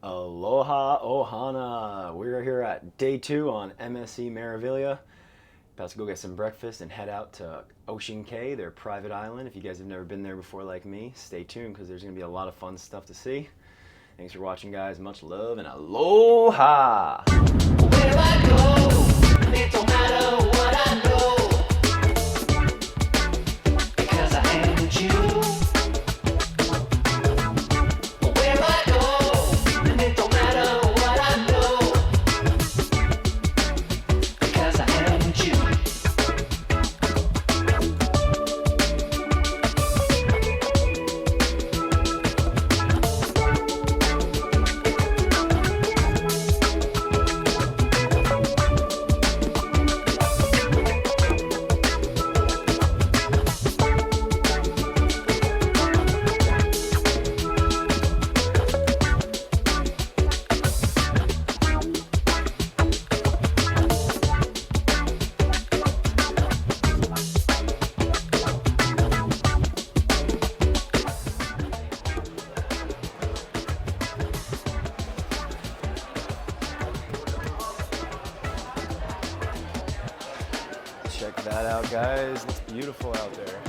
Aloha Ohana. We're here at day 2 on MSC Meraviglia. About to go get some breakfast and head out to Ocean Cay, their private island. If you guys have never been there before like me, stay tuned because there's going to be a lot of fun stuff to see. Thanks for watching, guys. Much love and aloha! Where I go, it don't matter what I know, because I am with you. Check that out, guys. It's beautiful out there.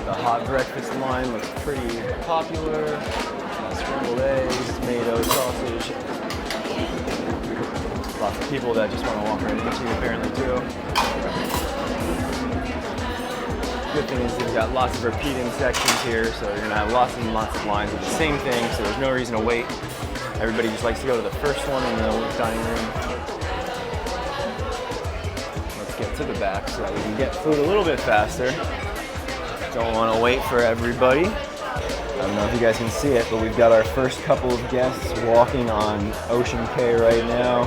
The hot breakfast line looks pretty popular. Scrambled eggs, tomato, sausage. Lots of people that just want to walk right into you, apparently, too. Good thing is they've got lots of repeating sections here, so you're going to have lots and lots of lines of the same thing, so there's no reason to wait. Everybody just likes to go to the first one in the dining room. Let's get to the back so that we can get food a little bit faster. Don't want to wait for everybody. I don't know if you guys can see it, but we've got our first couple of guests walking on Ocean Cay right now,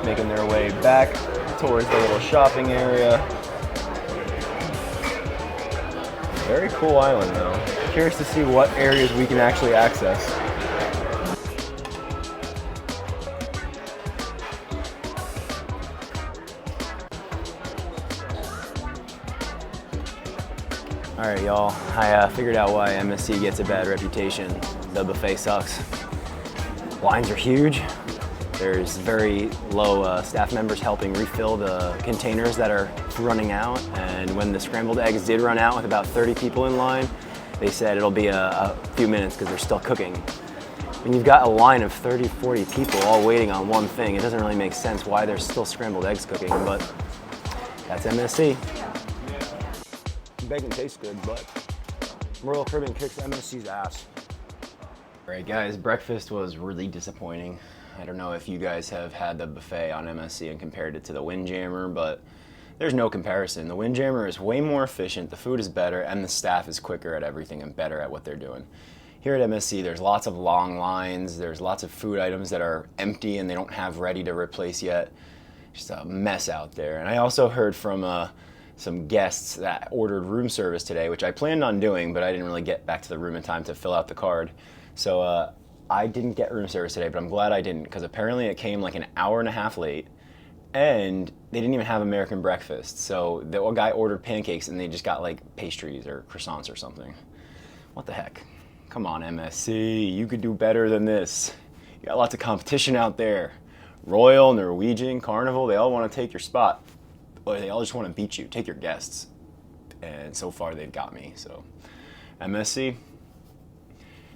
making their way back towards the little shopping area. Very cool island, though. Curious to see what areas we can actually access. All right, y'all, I figured out why MSC gets a bad reputation. The buffet sucks. Lines are huge. There's very low staff members helping refill the containers that are running out. And when the scrambled eggs did run out with about 30 people in line, they said it'll be a few minutes because they're still cooking. When you've got a line of 30, 40 people all waiting on one thing, it doesn't really make sense why there's still scrambled eggs cooking, but that's MSC. Bacon tastes good, but Royal Caribbean kicks MSC's ass. All right, guys, breakfast was really disappointing. I don't know if you guys have had the buffet on MSC and compared it to the Windjammer, but there's no comparison. The Windjammer is way more efficient, the food is better, and the staff is quicker at everything and better at what they're doing. Here at MSC, there's lots of long lines, there's lots of food items that are empty and they don't have ready to replace yet. Just a mess out there. And I also heard from some guests that ordered room service today, which I planned on doing, but I didn't really get back to the room in time to fill out the card. So I didn't get room service today, but I'm glad I didn't, because apparently it came like an hour and a half late, and they didn't even have American breakfast. So the guy ordered pancakes, and they just got like pastries or croissants or something. What the heck? Come on, MSC, you could do better than this. You got lots of competition out there. Royal, Norwegian, Carnival, they all want to take your spot. Or they all just want to beat you, take your guests. And so far they've got me, so. MSC,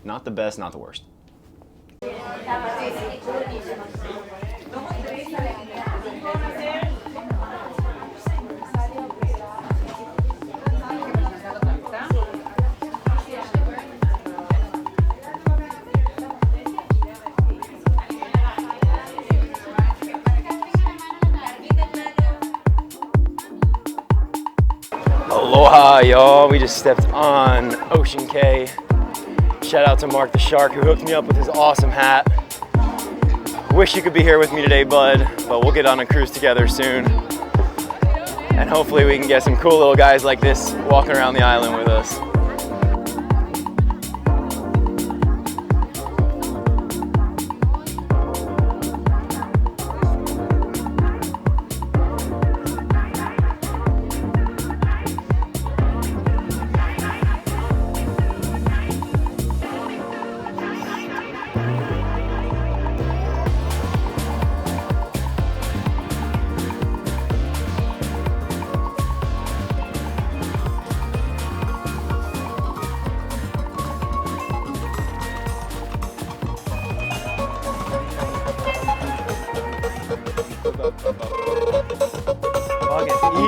not the best, not the worst. Aloha, y'all. We just stepped on Ocean Cay. Shout out to Mark the Shark who hooked me up with his awesome hat. Wish you could be here with me today, bud, but we'll get on a cruise together soon. And hopefully we can get some cool little guys like this walking around the island with us.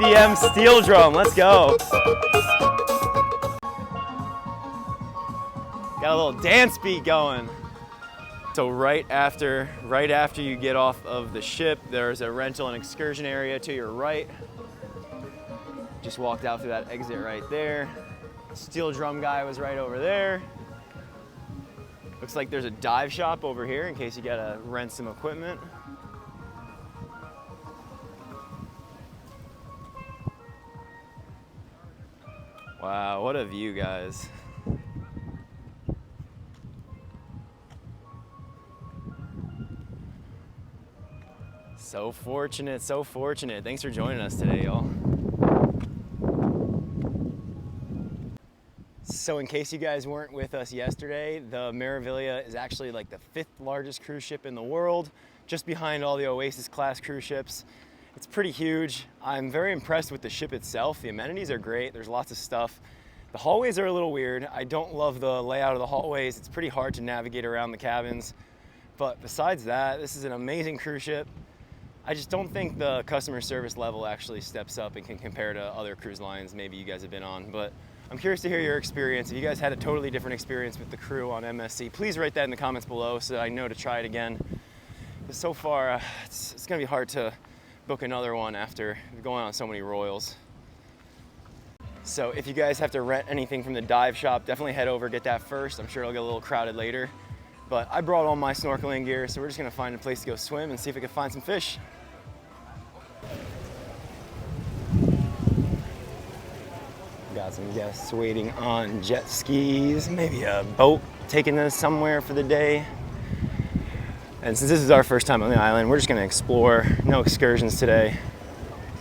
EDM steel drum, let's go. Got a little dance beat going. So right after you get off of the ship, there's a rental and excursion area to your right. Just walked out through that exit right there. Steel drum guy was right over there. Looks like there's a dive shop over here in case you gotta rent some equipment. Wow, what a view, guys. So fortunate, so fortunate. Thanks for joining us today, y'all. So in case you guys weren't with us yesterday, the Meraviglia is actually like the 5th largest cruise ship in the world, just behind all the Oasis class cruise ships. It's pretty huge. I'm very impressed with the ship itself. The amenities are great. There's lots of stuff. The hallways are a little weird. I don't love the layout of the hallways. It's pretty hard to navigate around the cabins. But besides that, this is an amazing cruise ship. I just don't think the customer service level actually steps up and can compare to other cruise lines maybe you guys have been on. But I'm curious to hear your experience. If you guys had a totally different experience with the crew on MSC, please write that in the comments below so that I know to try it again. But so far, it's gonna be hard to book another one after going on so many Royals. So if you guys have to rent anything from the dive shop, definitely head over, get that first. I'm sure it'll get a little crowded later. But I brought all my snorkeling gear, so we're just gonna find a place to go swim and see if we can find some fish. Got some guests waiting on jet skis, maybe a boat taking us somewhere for the day. And since this is our first time on the island, we're just gonna explore, no excursions today.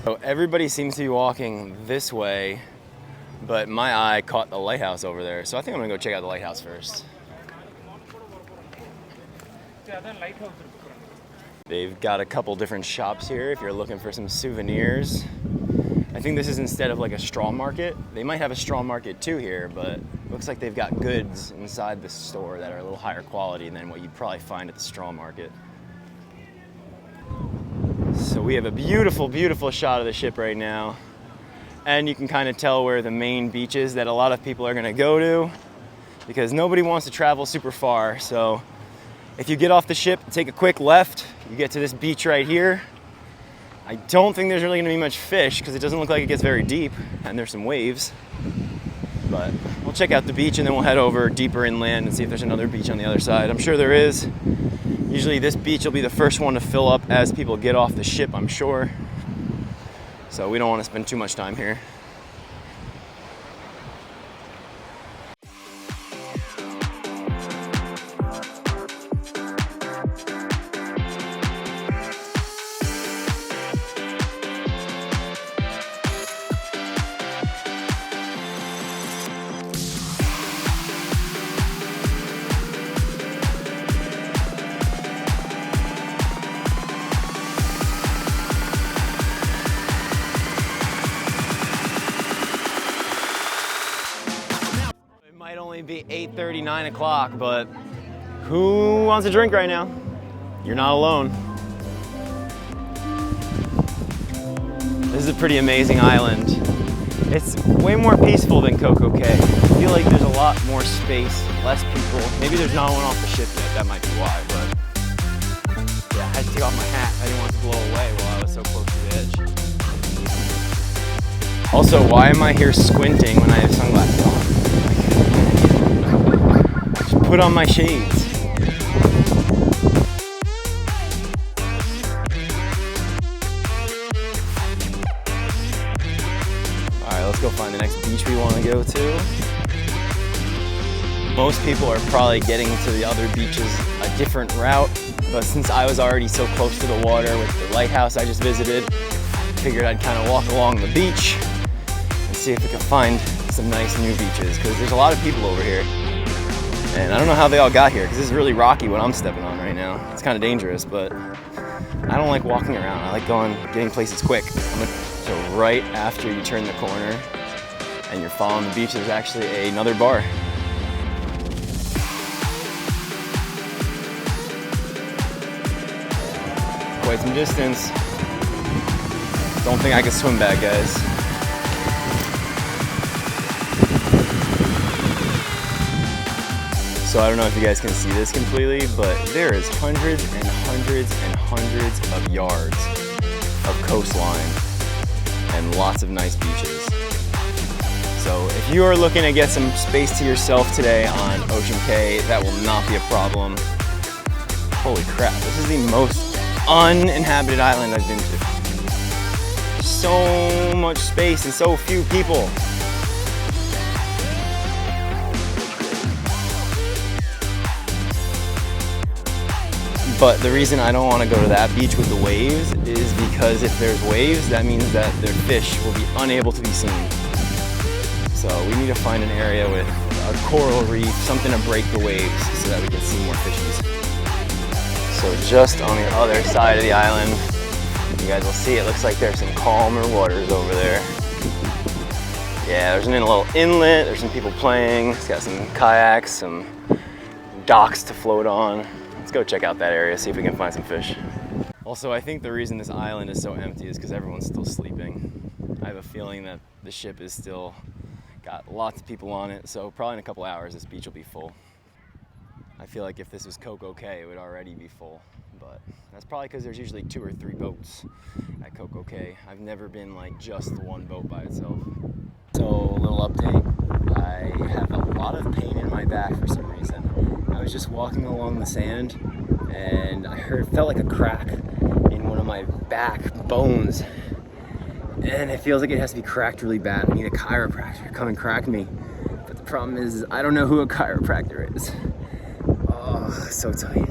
So everybody seems to be walking this way, but my eye caught the lighthouse over there. So I think I'm gonna go check out the lighthouse first. They've got a couple different shops here if you're looking for some souvenirs. I think this is instead of like a straw market. They might have a straw market too here, but looks like they've got goods inside the store that are a little higher quality than what you'd probably find at the straw market. So we have a beautiful, beautiful shot of the ship right now. And you can kind of tell where the main beach is that a lot of people are gonna go to because nobody wants to travel super far. So if you get off the ship, take a quick left, you get to this beach right here. I don't think there's really gonna be much fish because it doesn't look like it gets very deep and there's some waves. But we'll check out the beach and then we'll head over deeper inland and see if there's another beach on the other side. I'm sure there is. Usually this beach will be the first one to fill up as people get off the ship, I'm sure. So we don't want to spend too much time here. Be 8:30, 9 o'clock, but who wants a drink right now? You're not alone. This is a pretty amazing island. It's way more peaceful than Coco Cay. I feel like there's a lot more space, less people. Maybe there's not one off the ship yet, that might be why, but yeah, I had to take off my hat. I didn't want it to blow away while I was so close to the edge. Also, why am I here squinting when I have sunglasses on? Put on my shades. All right, let's go find the next beach we want to go to. Most people are probably getting to the other beaches a different route, but since I was already so close to the water with the lighthouse I just visited, I figured I'd kind of walk along the beach and see if we could find some nice new beaches, because there's a lot of people over here. And I don't know how they all got here, because this is really rocky what I'm stepping on right now. It's kind of dangerous, but I don't like walking around. I like getting places quick. So right after you turn the corner and you're following the beach, there's actually another bar. Quite some distance. Don't think I can swim back, guys. So I don't know if you guys can see this completely, but there is hundreds and hundreds and hundreds of yards of coastline and lots of nice beaches. So if you are looking to get some space to yourself today on Ocean Cay, that will not be a problem. Holy crap, this is the most uninhabited island I've been to. So much space and so few people. But the reason I don't want to go to that beach with the waves is because if there's waves, that means that their fish will be unable to be seen. So we need to find an area with a coral reef, something to break the waves so that we can see more fishies. So just on the other side of the island, you guys will see it looks like there's some calmer waters over there. Yeah, there's a little inlet, there's some people playing, it's got some kayaks, some docks to float on. Let's go check out that area, see if we can find some fish. Also, I think the reason this island is so empty is because everyone's still sleeping. I have a feeling that the ship is still got lots of people on it, so probably in a couple hours this beach will be full. I feel like if this was Coco Cay, it would already be full, but that's probably because there's usually 2 or 3 boats at Coco Cay. I've never been like just the one boat by itself. So a little update, I have a lot of pain in my back for some reason. I was just walking along the sand and I felt like a crack in one of my back bones. And it feels like it has to be cracked really bad. I need a chiropractor to come and crack me. But the problem is I don't know who a chiropractor is. Oh, so tight.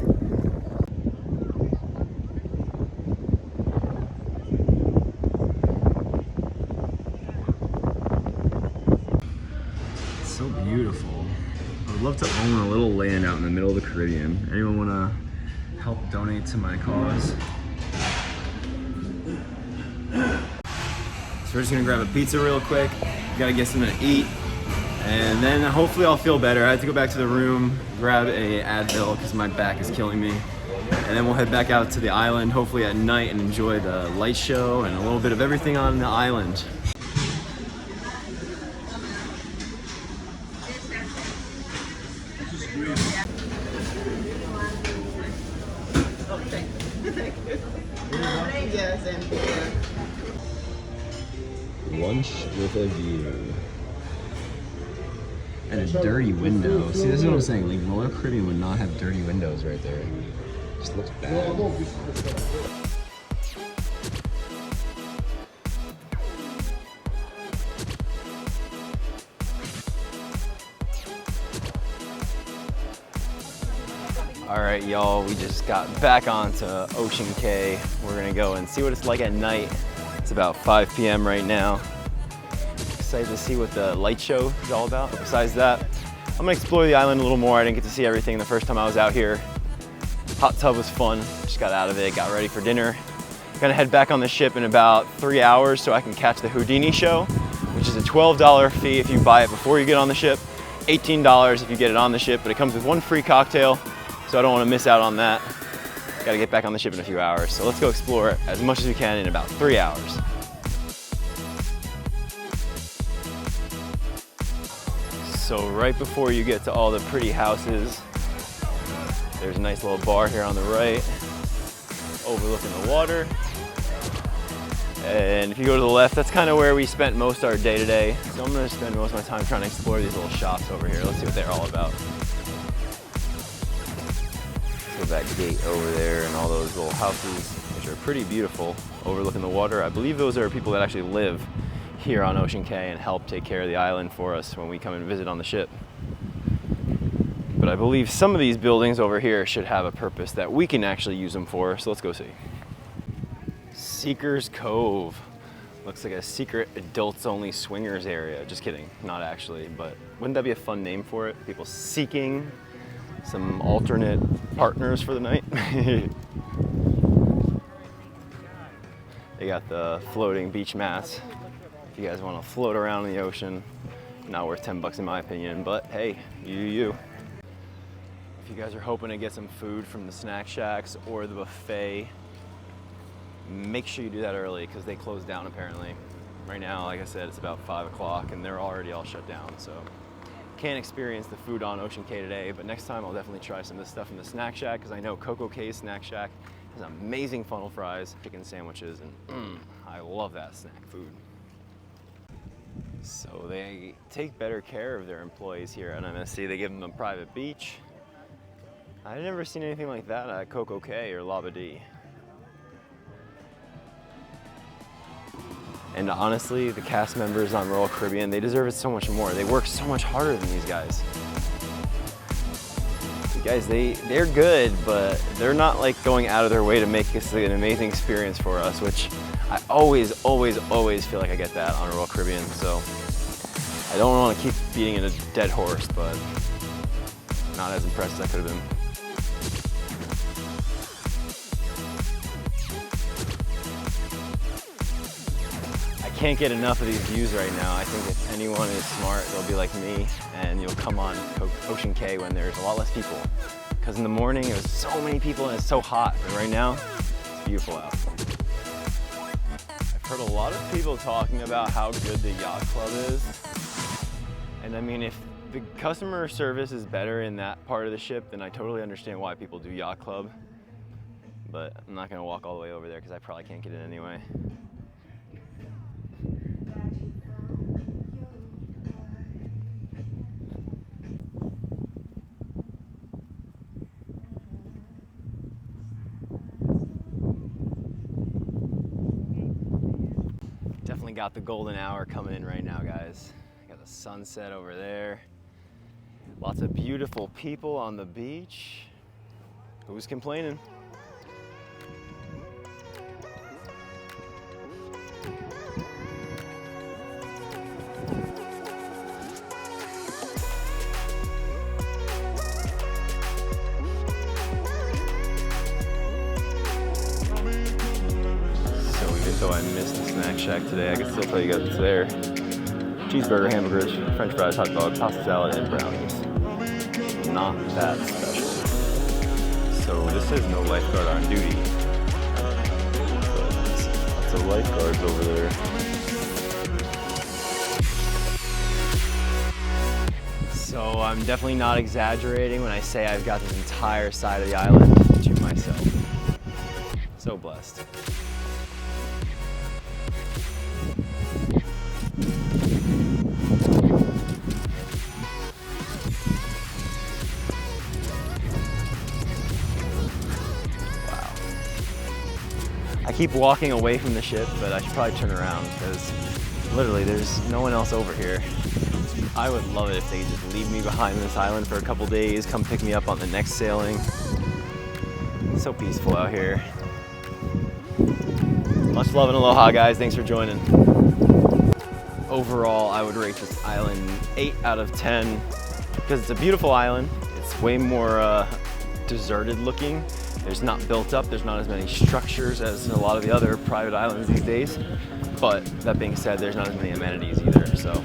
It's so beautiful. I would love to own a little land out in the middle of the Caribbean. Anyone want to help donate to my cause? So we're just gonna grab a pizza real quick. Gotta get something to eat. And then hopefully I'll feel better. I have to go back to the room, grab a Advil because my back is killing me. And then we'll head back out to the island, hopefully at night, and enjoy the light show and a little bit of everything on the island. Lunch with a view. And a dirty window. See, this is what I'm saying. Like, Royal Caribbean would not have dirty windows right there. It just looks bad. All right, y'all, we just got back onto Ocean Cay. We're gonna go and see what it's like at night. It's about 5 p.m. right now. Excited to see what the light show is all about. Besides that, I'm gonna explore the island a little more. I didn't get to see everything the first time I was out here. Hot tub was fun, just got out of it, got ready for dinner. Gonna head back on the ship in about 3 hours so I can catch the Houdini show, which is a $12 fee if you buy it before you get on the ship, $18 if you get it on the ship, but it comes with 1 free cocktail, so I don't wanna miss out on that. Gotta get back on the ship in a few hours, so let's go explore it as much as we can in about 3 hours. So right before you get to all the pretty houses, there's a nice little bar here on the right, overlooking the water. And if you go to the left, that's kind of where we spent most of our day today. So I'm gonna spend most of my time trying to explore these little shops over here. Let's see what they're all about. So that gate over there and all those little houses, which are pretty beautiful, overlooking the water. I believe those are people that actually live here on Ocean Cay and help take care of the island for us when we come and visit on the ship. But I believe some of these buildings over here should have a purpose that we can actually use them for, so let's go see. Seekers Cove. Looks like a secret adults-only swingers area. Just kidding, not actually, but wouldn't that be a fun name for it? People seeking some alternate partners for the night. They got the floating beach mats. If you guys want to float around in the ocean, not worth 10 bucks in my opinion, but hey, you. If you guys are hoping to get some food from the snack shacks or the buffet, make sure you do that early because they close down apparently. Right now, like I said, it's about 5 o'clock and they're already all shut down, so can't experience the food on Ocean Cay today, but next time I'll definitely try some of this stuff in the Snack Shack because I know Coco Cay's Snack Shack has amazing funnel fries, chicken sandwiches, and I love that snack food. So they take better care of their employees here at MSC. They give them a private beach. I've never seen anything like that at Coco Cay or Labadee. And honestly, the cast members on Royal Caribbean, they deserve it so much more. They work so much harder than these guys. The guys, they're good, but they're not like going out of their way to make this an amazing experience for us, which I always feel like I get that on Royal Caribbean. So I don't want to keep beating a dead horse, but not as impressed as I could have been. Can't get enough of these views right now. I think if anyone is smart, they'll be like me, and you'll come on Ocean Cay when there's a lot less people. Because in the morning, there's so many people and it's so hot, but right now, it's beautiful out. I've heard a lot of people talking about how good the yacht club is. And I mean, if the customer service is better in that part of the ship, then I totally understand why people do yacht club. But I'm not gonna walk all the way over there because I probably can't get in anyway. Definitely got the golden hour coming in right now, guys. Got the sunset over there. Lots of beautiful people on the beach. Who's complaining? So I missed the Snack Shack today. I can still tell you guys it's there. Cheeseburger, hamburgers, french fries, hot dog, pasta salad, and brownies. Not that special. So this says no lifeguard on duty. But lots of lifeguards over there. So I'm definitely not exaggerating when I say I've got this entire side of the island to myself. So blessed. I keep walking away from the ship, but I should probably turn around because literally there's no one else over here. I would love it if they just leave me behind this island for a couple days, come pick me up on the next sailing. It's so peaceful out here. Much love and aloha, guys. Thanks for joining. Overall, I would rate this island 8 out of 10 because it's a beautiful island. It's way more deserted looking. There's not built up, there's not as many structures as a lot of the other private islands these days. But that being said, there's not as many amenities either, so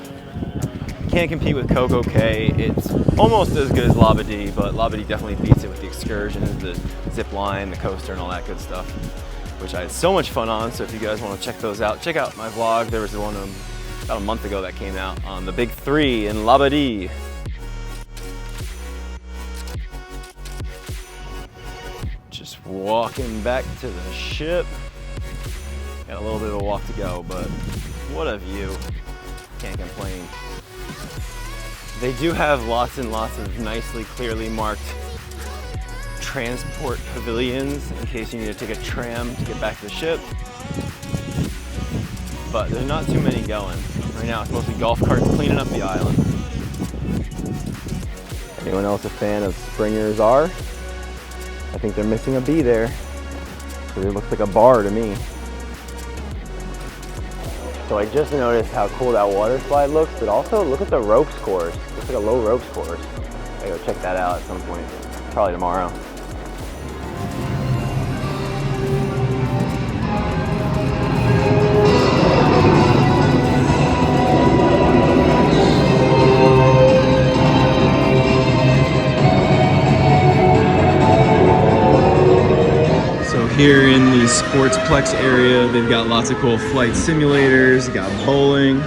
can't compete with Coco Cay. It's almost as good as Labadee, but Labadee definitely beats it with the excursions, the zip line, the coaster, and all that good stuff, which I had so much fun on. So if you guys want to check those out, check out my vlog. There was one about a month ago that came out on the Big 3 in Labadee. Just walking back to the ship. Got a little bit of a walk to go, but what a view. Can't complain. They do have lots and lots of nicely, clearly marked transport pavilions in case you need to take a tram to get back to the ship. But there's not too many going. Right now it's mostly golf carts cleaning up the island. Anyone else a fan of Springer's R? I think they're missing a B there, because it looks like a bar to me. So I just noticed how cool that water slide looks, but also look at the ropes course. Looks like a low ropes course. I gotta go check that out at some point, probably tomorrow. Here in the sportsplex area. They've got lots of cool flight simulators. They got bowling.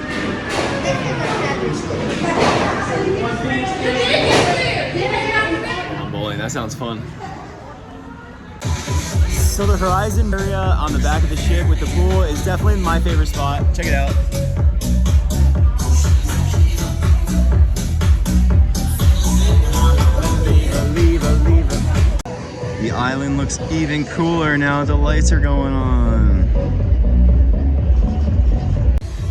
Bowling, that sounds fun. So the horizon area on the back of the ship with the pool is definitely my favorite spot. Check it out. The island looks even cooler now that the lights are going on.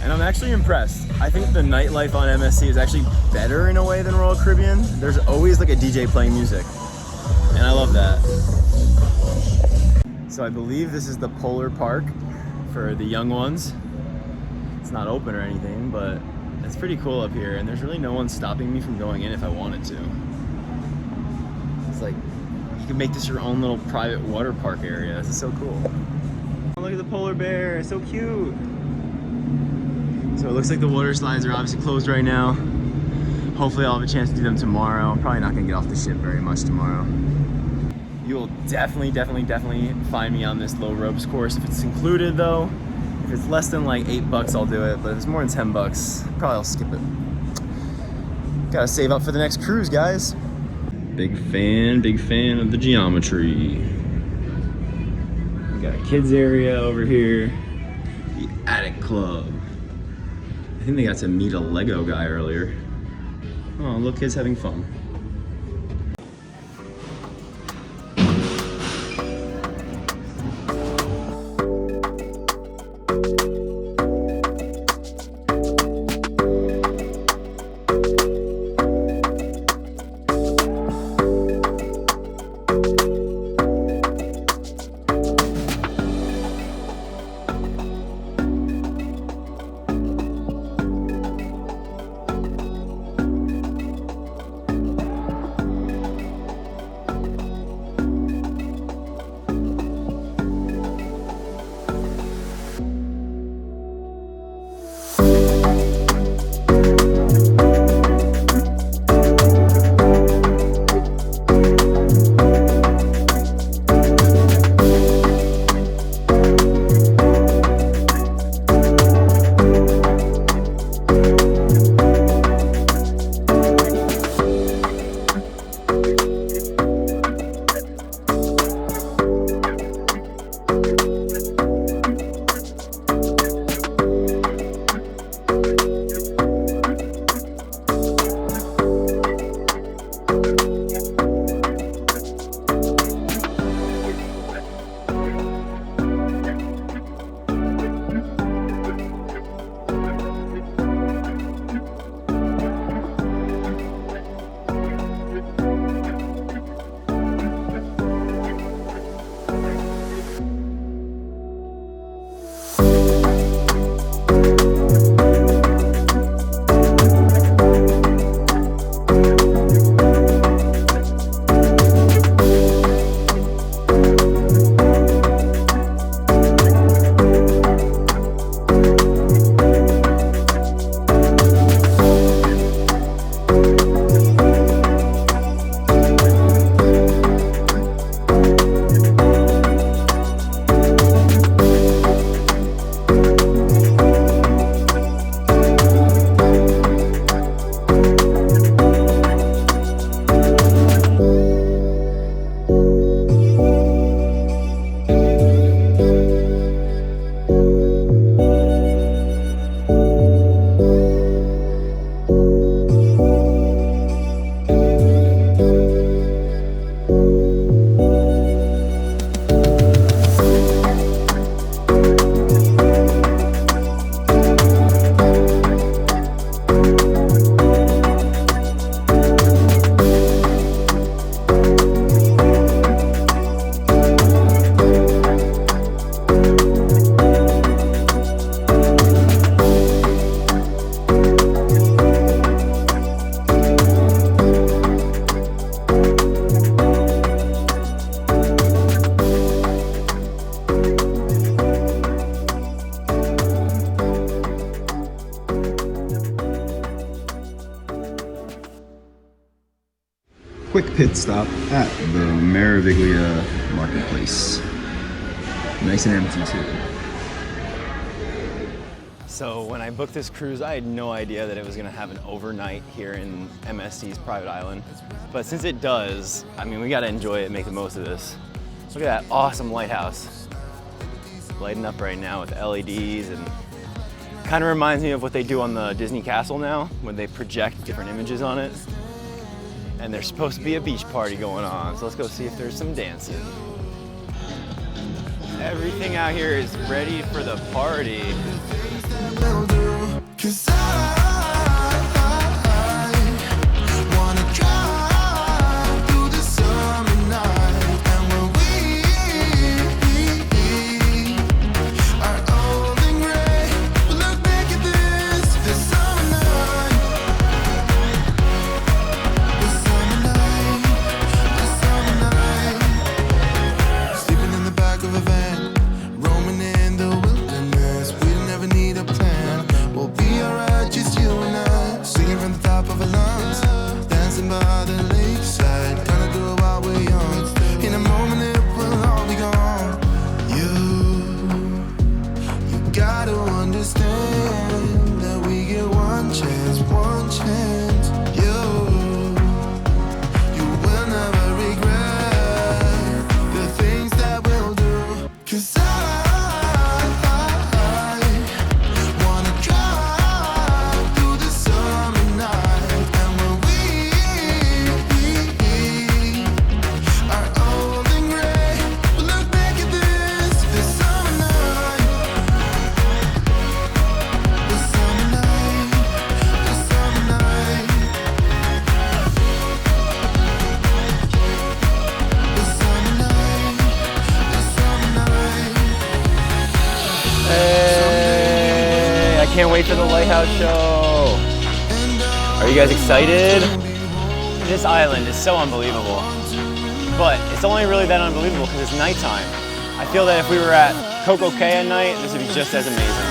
And I'm actually impressed. I think the nightlife on MSC is actually better in a way than Royal Caribbean. There's always like a DJ playing music, and I love that. So I believe this is the Polar Park for the young ones. It's not open or anything, but it's pretty cool up here, and there's really no one stopping me from going in if I wanted to. It's like, you can make this your own little private water park area. This is so cool. Oh, look at the polar bear, it's so cute. So it looks like the water slides are obviously closed right now. Hopefully I'll have a chance to do them tomorrow. I'm probably not gonna get off the ship very much tomorrow. You will definitely find me on this low ropes course if it's included though. If it's less than like $8, I'll do it, but if it's more than $10, probably I'll skip it. Gotta save up for the next cruise, guys. Big fan of the geometry. We got a kids area over here. The Attic Club. I think they got to meet a Lego guy earlier. Oh, look, kids having fun. quick pit stop at the Meraviglia marketplace. Nice and empty too. So when I booked this cruise, I had no idea that it was gonna have an overnight here in MSC's private island. But since it does, I mean, we gotta enjoy it, make the most of this. Look at that awesome lighthouse. Lighting up right now with LEDs, and kind of reminds me of what they do on the Disney Castle now, when they project different images on it. And there's supposed to be a beach party going on, so let's go see if there's some dancing. Everything out here is ready for the party. Can't wait for the lighthouse show. Are you guys excited? This island is so unbelievable. But it's only really that unbelievable because it's nighttime. I feel that if we were at Coco Cay at night, this would be just as amazing.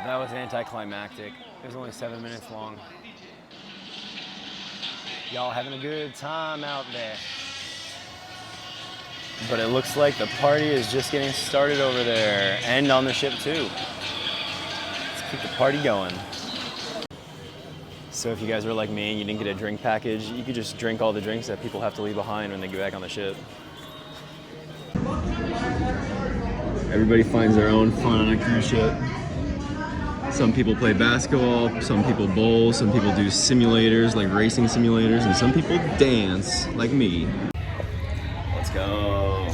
That was anticlimactic. It was only 7 minutes long. Y'all having a good time out there. But it looks like the party is just getting started over there, and on the ship too. Let's keep the party going. So if you guys were like me and you didn't get a drink package, you could just drink all the drinks that people have to leave behind when they get back on the ship. Everybody finds their own fun on a cruise ship. Some people play basketball, some people bowl, some people do simulators like racing simulators, and some people dance like me. Let's go.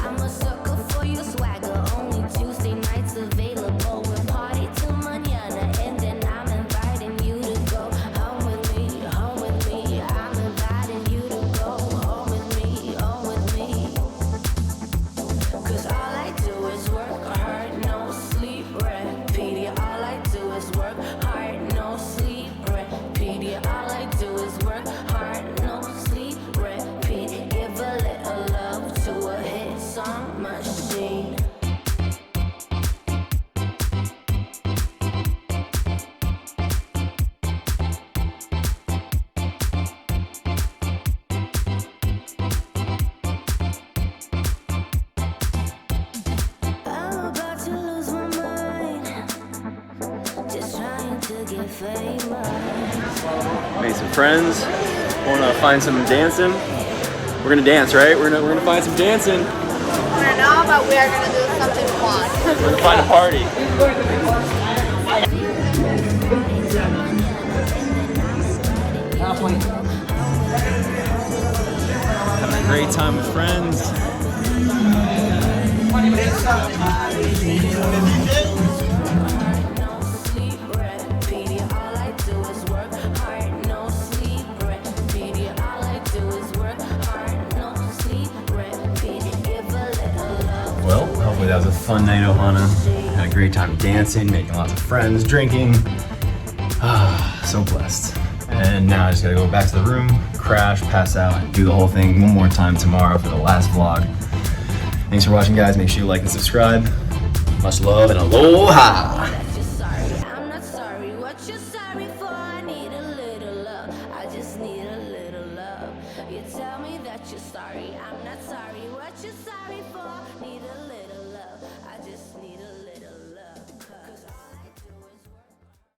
I'm a sucker for your swagger. Made some friends. Wanna find some dancing? We're gonna dance, right? We're gonna find some dancing. I don't know, but we are gonna do something fun. We're gonna find a party. Having a great time with friends. Well, hopefully that was a fun night, Ohana. Had a great time dancing, making lots of friends, drinking. So blessed. And now I just gotta go back to the room, crash, pass out, and do the whole thing one more time tomorrow for the last vlog. Thanks for watching, guys. Make sure you like and subscribe. Much love and aloha! You tell me that you're sorry, I'm not sorry.